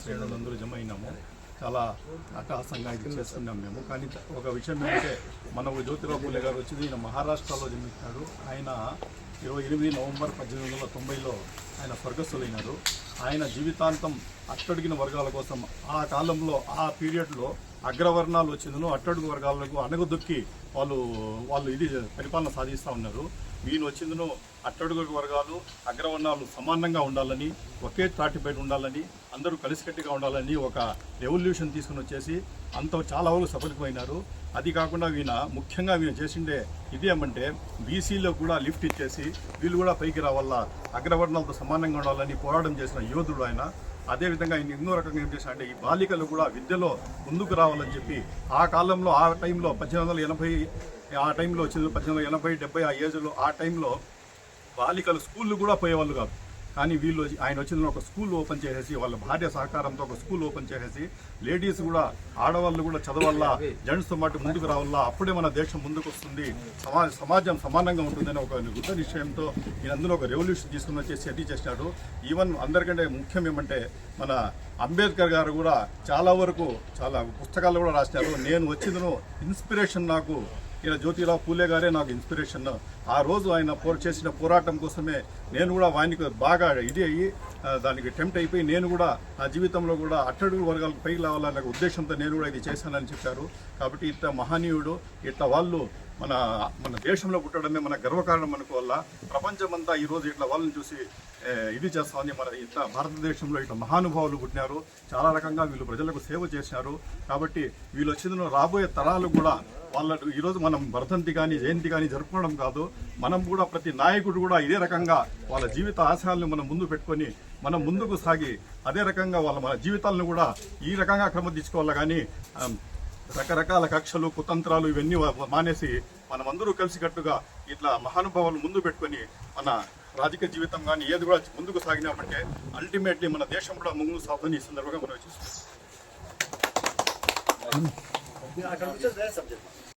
శ్రేణులందరూ జమ అయినాము. చాలా అట్టహాసంగా ఇది చేస్తున్నాం మేము. కానీ ఒక విషయం ఏంటంటే మన జ్యోతిరావు పూలే గారు వచ్చింది ఈయన మహారాష్ట్రలో జన్మించాడు. ఆయన 28 నవంబర్ 1890లో ఆయన స్వర్గస్థులైనారు. ఆయన జీవితాంతం అట్టడుగిన వర్గాల కోసం ఆ కాలంలో ఆ పీరియడ్లో అగ్రవర్ణాలు వచ్చిందను అట్టడుగు వర్గాలకు అణగదొక్కి వాళ్ళు ఇది పరిపాలన సాధిస్తూ ఉన్నారు. ఈయన వచ్చిందను అట్టడుగు వర్గాలు అగ్రవర్ణాలు సమానంగా ఉండాలని, ఒకే తాటిపైన ఉండాలని, అందరూ కలిసికట్టుగా ఉండాలని ఒక రెవల్యూషన్ తీసుకుని వచ్చేసి చాలా వరకు సఫలీకమైనారు. అది కాకుండా ముఖ్యంగా చేసిండే ఇదేమంటే బీసీలో కూడా లిఫ్ట్ ఇచ్చేసి వీళ్ళు కూడా పైకి రావాలా, అగ్రవర్ణాలతో సమానంగా ఉండాలని పోరాటం చేసిన యోధుడు ఆయన. అదేవిధంగా ఆయన ఎన్నో రకంగా ఏం చేశారంటే ఈ బాలికలు కూడా విద్యలో ముందుకు రావాలని చెప్పి ఆ కాలంలో ఆ టైంలో 1880 ఆ టైంలో వచ్చింది 1880, 70 ఆ ఏజ్లో ఆ టైంలో బాలికలు స్కూళ్ళు కూడా పోయేవాళ్ళు కాదు. కానీ ఆయన వచ్చిన ఒక స్కూల్ ఓపెన్ చేసేసి వాళ్ళ భార్య సహకారంతో ఒక స్కూల్ ఓపెన్ చేసేసి లేడీస్ కూడా ఆడవాళ్ళు కూడా చదవాలా, జెంట్స్తో పాటు ముందుకు రావాలా, అప్పుడే మన దేశం ముందుకు వస్తుంది, సమాజం సమానంగా ఉంటుందని ఒక వృద్ధ నిశ్చయంతో ఈయన అందులో ఒక రెవల్యూషన్ తీసుకుని వచ్చేసి అడ్డీ చేసినాడు. ఈవెన్ అందరికంటే ముఖ్యం ఏమంటే మన అంబేద్కర్ గారు కూడా చాలా పుస్తకాలు కూడా రాసినారు. నేను వచ్చిందను ఇన్స్పిరేషన్ నాకు ఇలా జ్యోతిరావు పూలే గారే నాకు ఇన్స్పిరేషన్. ఆ రోజు ఆయన చేసిన పోరాటం కోసమే నేను కూడా వానికి బాగా ఇది అయ్యి దానికి టెంప్ట్ అయిపోయి నేను కూడా నా జీవితంలో కూడా అట్టడుగు వర్గాలకు పైకి రావాలనే ఉద్దేశంతో నేను కూడా ఇది చేశానని చెప్పారు. కాబట్టి ఇట్లా మహనీయుడు, ఇట్లా వాళ్ళు మన దేశంలో పుట్టడమే మన గర్వకారణం అనుకో వల్ల ప్రపంచమంతా ఈరోజు ఇట్లా వాళ్ళని చూసి ఇది చేస్తామని మన ఇట్లా భారతదేశంలో ఇట్లా మహానుభావులు పుట్టినారు. చాలా రకంగా వీళ్ళు ప్రజలకు సేవ చేసినారు. కాబట్టి వీళ్ళు వచ్చిన రాబోయే తరాలు కూడా ఈరోజు మనం వర్ధంతి కానీ జయంతి కానీ జరుపుకోవడం కాదు, మనం కూడా ప్రతి నాయకుడు కూడా ఇదే రకంగా వాళ్ళ జీవిత ఆశయాలను మనం ముందు పెట్టుకొని మనం ముందుకు సాగి అదే రకంగా మన జీవితాలను కూడా ఈ రకంగా క్రమదించుకోవాలి. కానీ రకరకాల కక్షలు కుతంత్రాలు ఇవన్నీ మానేసి మనమందరూ కలిసికట్టుగా ఇట్లా మహానుభావాలు ముందు పెట్టుకొని మన రాజకీయ జీవితం కానీ ఏది కూడా ముందుకు సాగినామంటే అల్టిమేట్లీ మన దేశం కూడా ముందుకు సాగుతుంది. ఈ సందర్భంగా మనం చూస్తాం.